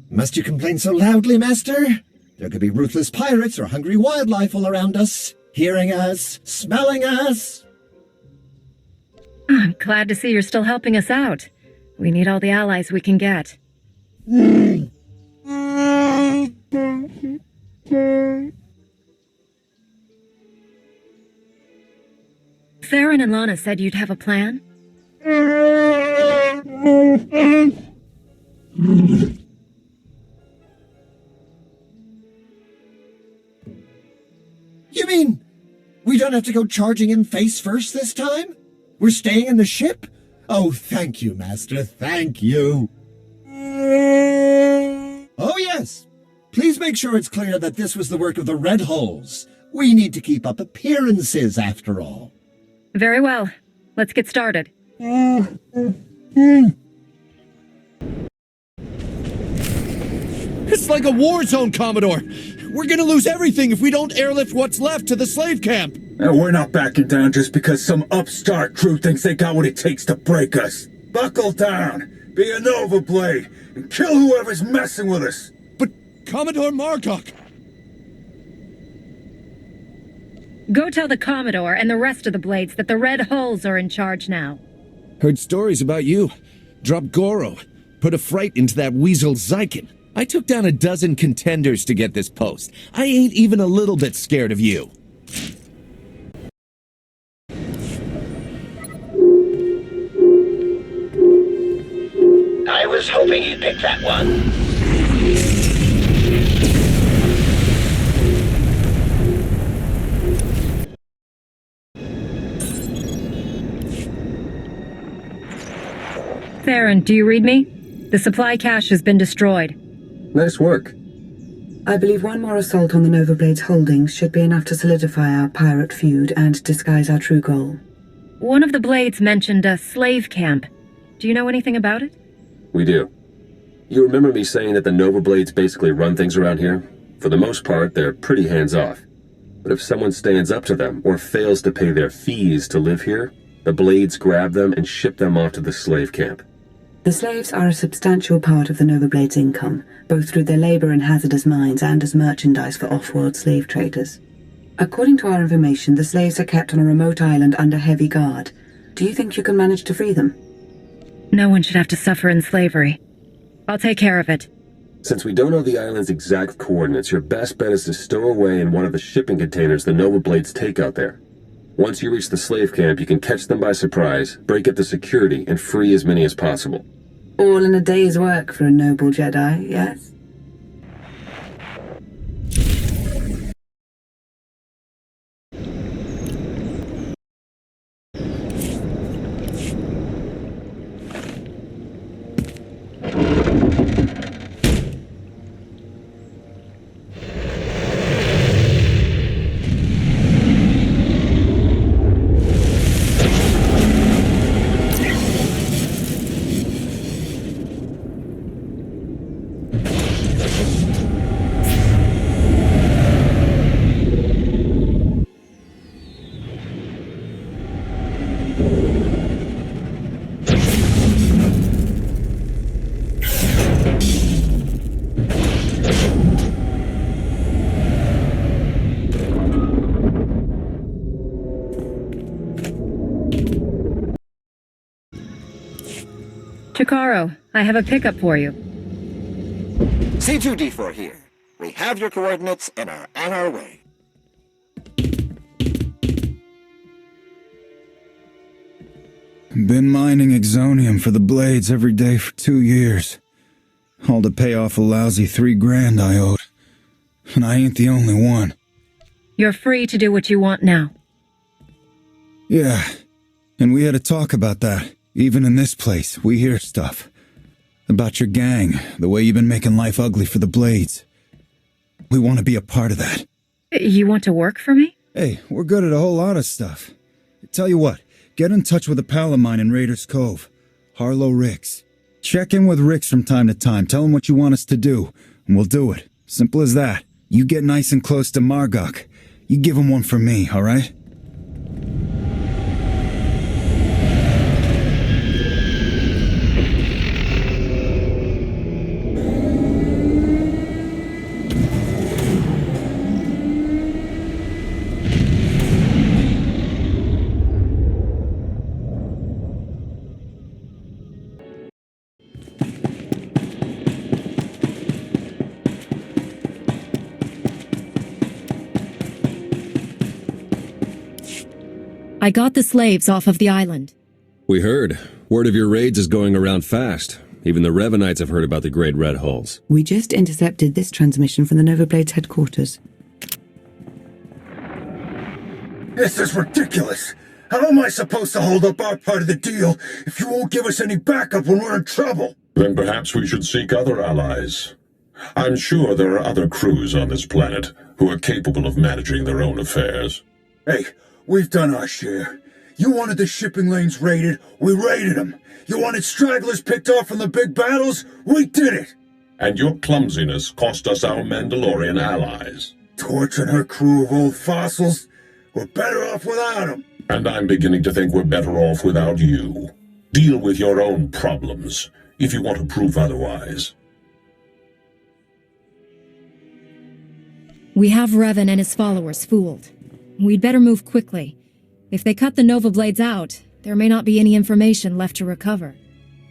Must you complain so loudly, Master? There could be ruthless pirates or hungry wildlife all around us, hearing us, smelling us. I'm glad to see you're still helping us out. We need all the allies we can get. Theron and Lana said you'd have a plan? You mean we don't have to go charging in face first this time? We're staying in the ship? Oh, thank you, Master, thank you. Oh, yes. Please make sure it's clear that this was the work of the Red Hulls. We need to keep up appearances, after all. Very well. Let's get started. It's like a war zone, Commodore. We're gonna lose everything if we don't airlift what's left to the slave camp. And we're not backing down just because some upstart crew thinks they got what it takes to break us. Buckle down, be a Nova Blade, and kill whoever's messing with us. But Commodore Margok... Go tell the Commodore and the rest of the Blades that the Red Hulls are in charge now. Heard stories about you. Dropped Goro. Put a fright into that weasel Zykin. I took down a dozen contenders to get this post. I ain't even a little bit scared of you. I was hoping you'd pick that one. Theron, do you read me? The supply cache has been destroyed. Nice work. I believe one more assault on the Nova Blades holdings should be enough to solidify our pirate feud and disguise our true goal. One of the Blades mentioned a slave camp. Do you know anything about it? We do. You remember me saying that the Nova Blades basically run things around here? For the most part, they're pretty hands-off. But if someone stands up to them or fails to pay their fees to live here, the Blades grab them and ship them off to the slave camp. The slaves are a substantial part of the Nova Blades' income, both through their labor in hazardous mines and as merchandise for off-world slave traders. According to our information, the slaves are kept on a remote island under heavy guard. Do you think you can manage to free them? No one should have to suffer in slavery. I'll take care of it. Since we don't know the island's exact coordinates, your best bet is to stow away in one of the shipping containers the Nova Blades take out there. Once you reach the slave camp, you can catch them by surprise, break up the security, and free as many as possible. All in a day's work for a noble Jedi, yes? Chikaro, I have a pickup for you. C2D4 here. We have your coordinates and are on our way. Been mining Exonium for the Blades every day for 2 years. All to pay off a lousy $3,000 I owed. And I ain't the only one. You're free to do what you want now. Yeah, and we had a talk about that. Even in this place, we hear stuff. About your gang, the way you've been making life ugly for the Blades. We want to be a part of that. You want to work for me? Hey, we're good at a whole lot of stuff. Tell you what, get in touch with a pal of mine in Raiders Cove, Harlow Ricks. Check in with Ricks from time to time, tell him what you want us to do, and we'll do it. Simple as that. You get nice and close to Margok. You give him one for me, alright? I got the slaves off of the island. We heard. Word of your raids is going around fast. Even the Revenites have heard about the Great Red Hulls. We just intercepted this transmission from the Nova Blades headquarters. This is ridiculous. How am I supposed to hold up our part of the deal if you won't give us any backup when we're in trouble? Then perhaps we should seek other allies. I'm sure there are other crews on this planet who are capable of managing their own affairs. Hey, we've done our share. You wanted the shipping lanes raided, we raided them. You wanted stragglers picked off from the big battles, we did it. And your clumsiness cost us our Mandalorian allies. Torch and her crew of old fossils, we're better off without them. And I'm beginning to think we're better off without you. Deal with your own problems, if you want to prove otherwise. We have Revan and his followers fooled. We'd better move quickly. If they cut the Nova Blades out, there may not be any information left to recover.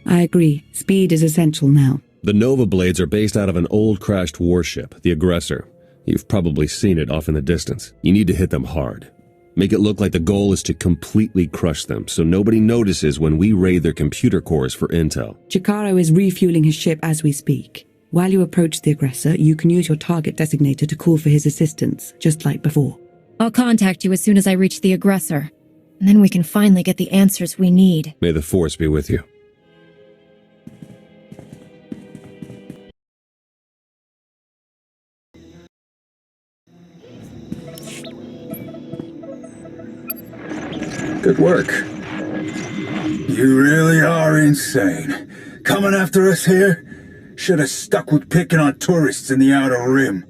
I agree. Speed is essential now. The Nova Blades are based out of an old crashed warship, the Aggressor. You've probably seen it off in the distance. You need to hit them hard. Make it look like the goal is to completely crush them, so nobody notices when we raid their computer cores for intel. Chikaro is refueling his ship as we speak. While you approach the Aggressor, you can use your target designator to call for his assistance, just like before. I'll contact you as soon as I reach the Aggressor. And then we can finally get the answers we need. May the Force be with you. Good work. You really are insane. Coming after us here? Should have stuck with picking on tourists in the Outer Rim.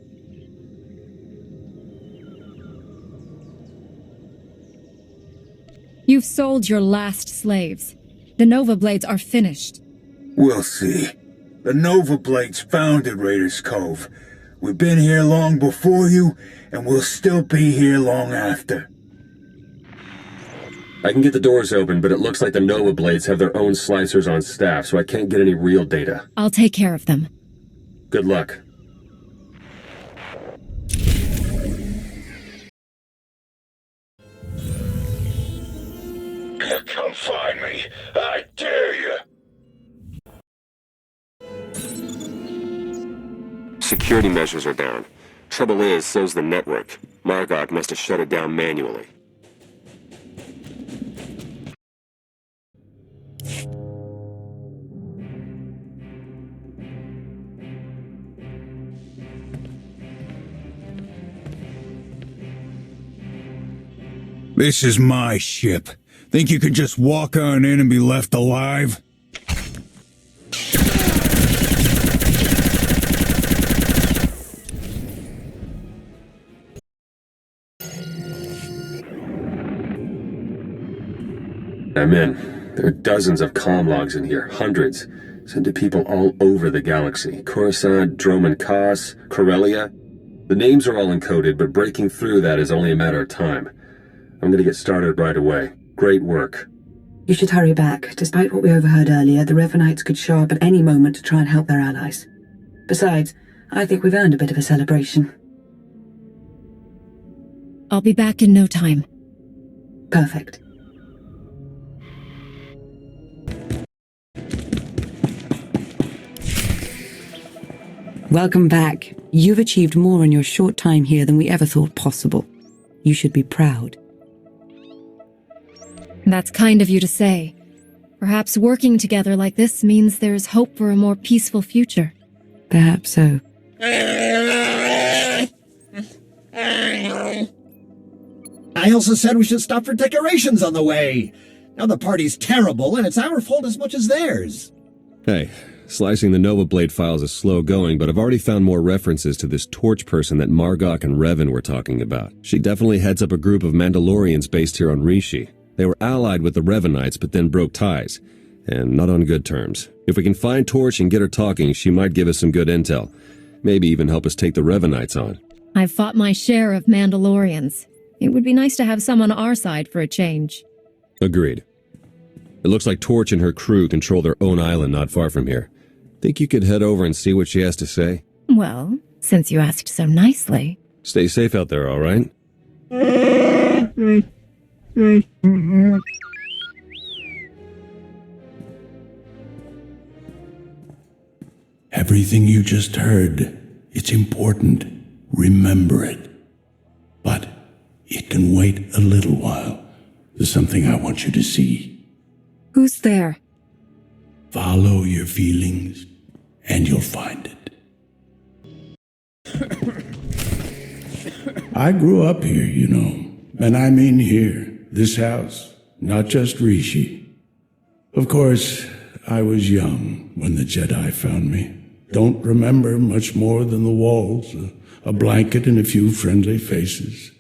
You've sold your last slaves. The Nova Blades are finished. We'll see. The Nova Blades founded Raiders Cove. We've been here long before you, and we'll still be here long after. I can get the doors open, but it looks like the Nova Blades have their own slicers on staff, so I can't get any real data. I'll take care of them. Good luck. Come find me. I dare you. Security measures are down. Trouble is, so's the network. Margok must have shut it down manually. This is my ship. Think you could just walk on in and be left alive? I'm in. There are dozens of comm logs in here, hundreds. Sent to people all over the galaxy. Coruscant, Droman Kaas, Corellia. The names are all encoded, but breaking through that is only a matter of time. I'm gonna get started right away. Great work. You should hurry back. Despite what we overheard earlier, the Revenites could show up at any moment to try and help their allies. Besides, I think we've earned a bit of a celebration. I'll be back in no time. Perfect. Welcome back. You've achieved more in your short time here than we ever thought possible. You should be proud. That's kind of you to say. Perhaps working together like this means there's hope for a more peaceful future. Perhaps so. I also said we should stop for decorations on the way. Now the party's terrible, and it's our fault as much as theirs. Hey, slicing the Nova Blade files is slow going, but I've already found more references to this Torch person that Margok and Revan were talking about. She definitely heads up a group of Mandalorians based here on Rishi. They were allied with the Revenites, but then broke ties, and not on good terms. If we can find Torch and get her talking, she might give us some good intel. Maybe even help us take the Revenites on. I've fought my share of Mandalorians. It would be nice to have some on our side for a change. Agreed. It looks like Torch and her crew control their own island not far from here. Think you could head over and see what she has to say? Well, since you asked so nicely. Stay safe out there, all right? Everything you just heard, it's important. Remember it. But it can wait a little while. There's something I want you to see. Who's there? Follow your feelings, and you'll find it. I grew up here, you know. And I mean here, this house, not just Rishi. Of course, I was young when the Jedi found me. Don't remember much more than the walls, a blanket and a few friendly faces.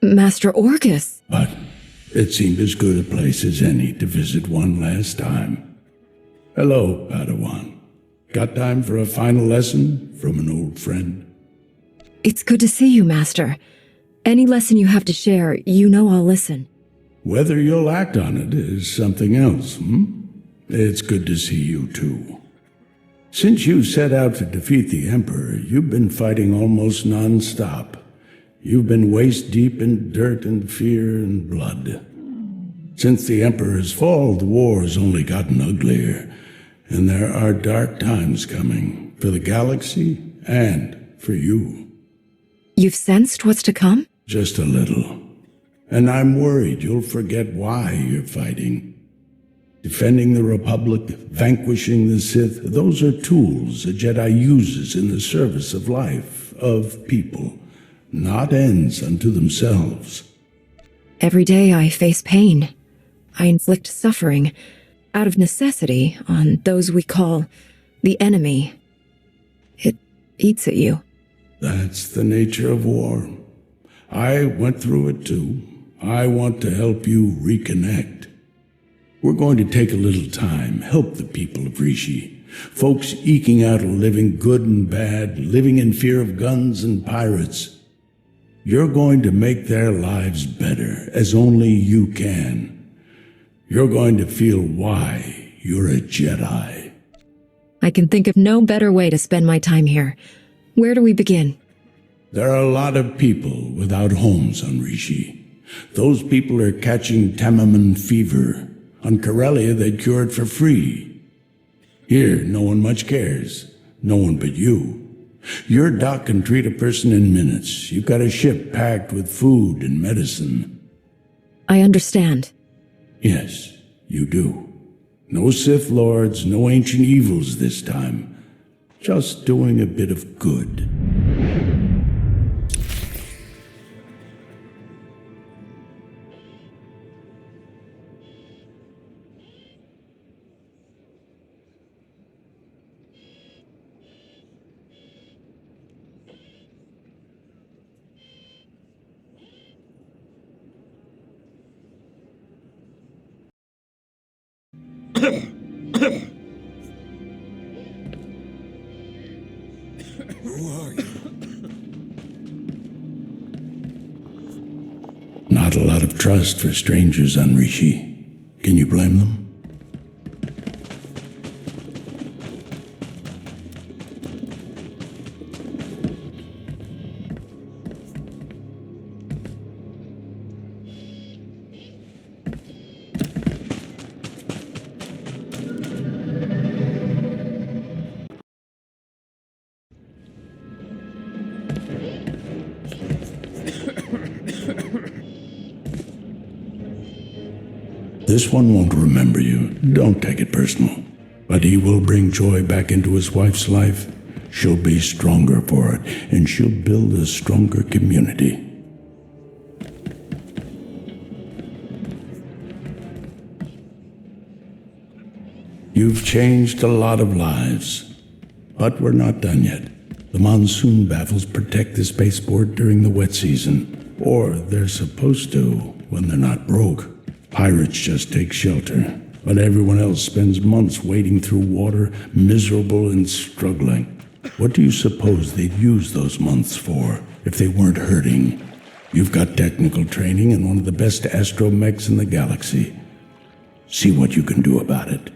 Master Orcus. But it seemed as good a place as any to visit one last time. Hello, Padawan. Got time for a final lesson from an old friend? It's good to see you, Master. Any lesson you have to share, you know I'll listen. Whether you'll act on it is something else, It's good to see you, too. Since you set out to defeat the Emperor, you've been fighting almost non-stop. You've been waist-deep in dirt and fear and blood. Since the Emperor's fall, the war's only gotten uglier, and there are dark times coming for the galaxy and for you. You've sensed what's to come? Just a little. And I'm worried you'll forget why you're fighting. Defending the Republic, vanquishing the Sith, those are tools a Jedi uses in the service of life, of people, not ends unto themselves. Every day I face pain. I inflict suffering, out of necessity, on those we call the enemy. It eats at you. That's the nature of war. I went through it too. I want to help you reconnect. We're going to take a little time, help the people of Rishi. Folks eking out a living, good and bad, living in fear of guns and pirates. You're going to make their lives better, as only you can. You're going to feel why you're a Jedi. I can think of no better way to spend my time here. Where do we begin? There are a lot of people without homes on Rishi. Those people are catching Tamaman fever. On Corellia, they cure it for free. Here, no one much cares. No one but you. Your doc can treat a person in minutes. You've got a ship packed with food and medicine. I understand. Yes, you do. No Sith Lords, no ancient evils this time. Just doing a bit of good. Who are you? Not a lot of trust for strangers on Rishi. Can you blame them? This one won't remember you. Don't take it personal. But he will bring joy back into his wife's life. She'll be stronger for it, and she'll build a stronger community. You've changed a lot of lives. But we're not done yet. The monsoon baffles protect the spaceport during the wet season. Or they're supposed to when they're not broke. Pirates just take shelter, but everyone else spends months wading through water, miserable and struggling. What do you suppose they'd use those months for if they weren't hurting? You've got technical training and one of the best astromechs in the galaxy. See what you can do about it.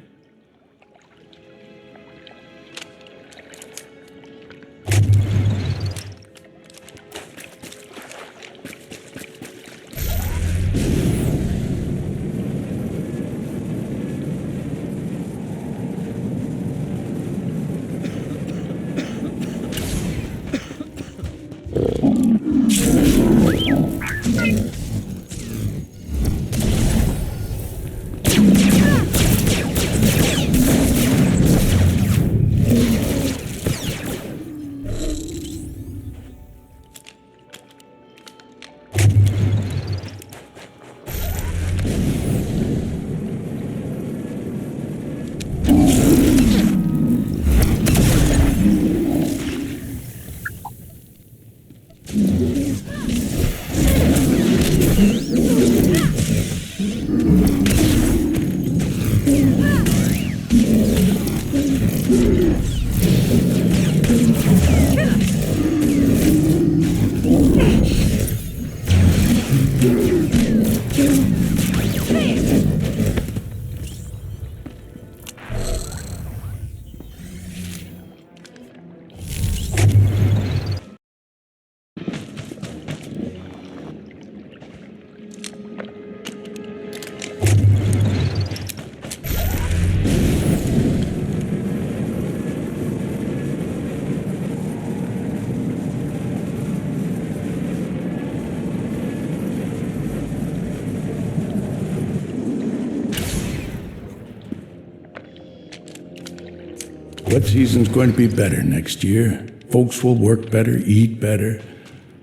Wet season's going to be better next year. Folks will work better, eat better.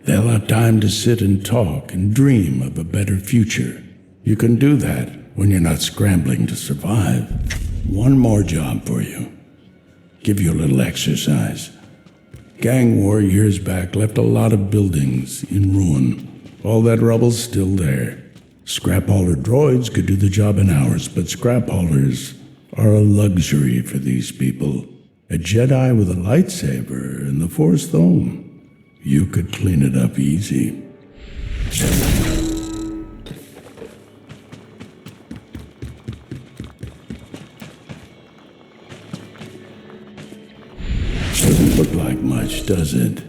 They'll have time to sit and talk and dream of a better future. You can do that when you're not scrambling to survive. One more job for you. Give you a little exercise. Gang war years back left a lot of buildings in ruin. All that rubble's still there. Scrap hauler droids could do the job in hours, but scrap haulers are a luxury for these people. A Jedi with a lightsaber and the Force though, you could clean it up easy. Doesn't look like much, does it?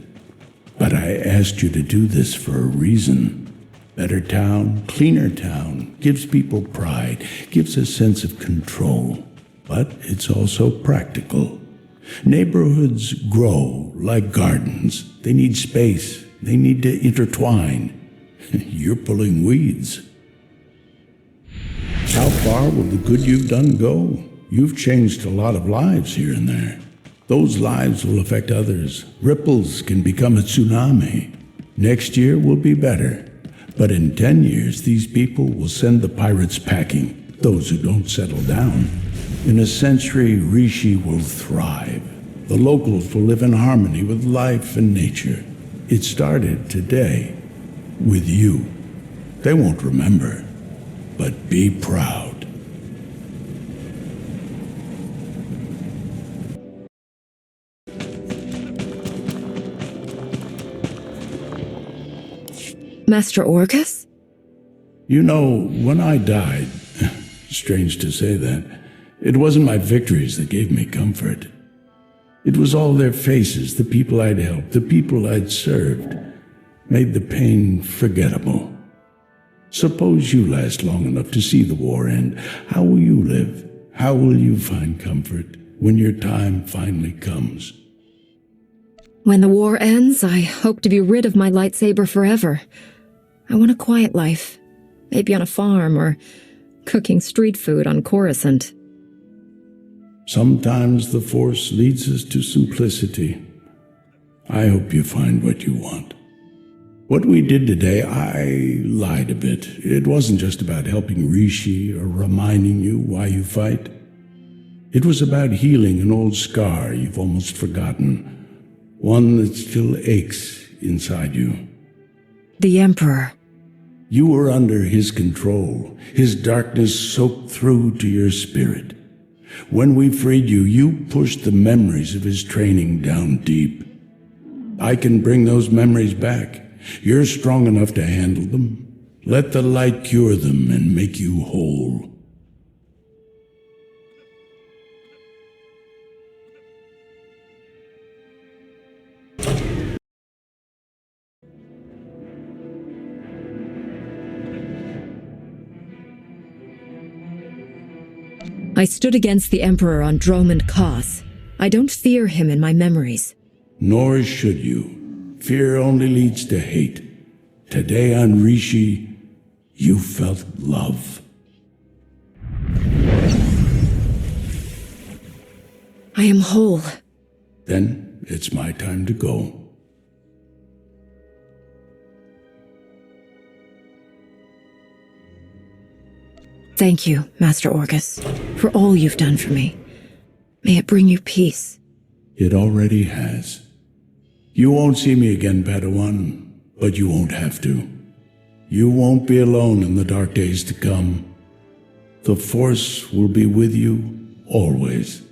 But I asked you to do this for a reason. Better town, cleaner town, gives people pride, gives a sense of control. But it's also practical. Neighborhoods grow like gardens. They need space. They need to intertwine. You're pulling weeds. How far will the good you've done go? You've changed a lot of lives here and there. Those lives will affect others. Ripples can become a tsunami. Next year will be better. But in 10 years, these people will send the pirates packing, those who don't settle down. In a century, Rishi will thrive. The locals will live in harmony with life and nature. It started today, with you. They won't remember, but be proud. Master Orcus? You know, when I died, strange to say that, it wasn't my victories that gave me comfort. It was all their faces, the people I'd helped, the people I'd served, made the pain forgettable. Suppose you last long enough to see the war end. How will you live? How will you find comfort when your time finally comes? When the war ends, I hope to be rid of my lightsaber forever. I want a quiet life, maybe on a farm or cooking street food on Coruscant. Sometimes the Force leads us to simplicity. I hope you find what you want. What we did today, I lied a bit. It wasn't just about helping Rishi or reminding you why you fight. It was about healing an old scar you've almost forgotten, one that still aches inside you. The Emperor. You were under his control. His darkness soaked through to your spirit. When we freed you, you pushed the memories of his training down deep. I can bring those memories back. You're strong enough to handle them. Let the light cure them and make you whole. I stood against the Emperor on Dromund Kaas. I don't fear him in my memories. Nor should you. Fear only leads to hate. Today on Rishi, you felt love. I am whole. Then it's my time to go. Thank you, Master Orcus, for all you've done for me. May it bring you peace. It already has. You won't see me again, Padawan, but you won't have to. You won't be alone in the dark days to come. The Force will be with you always.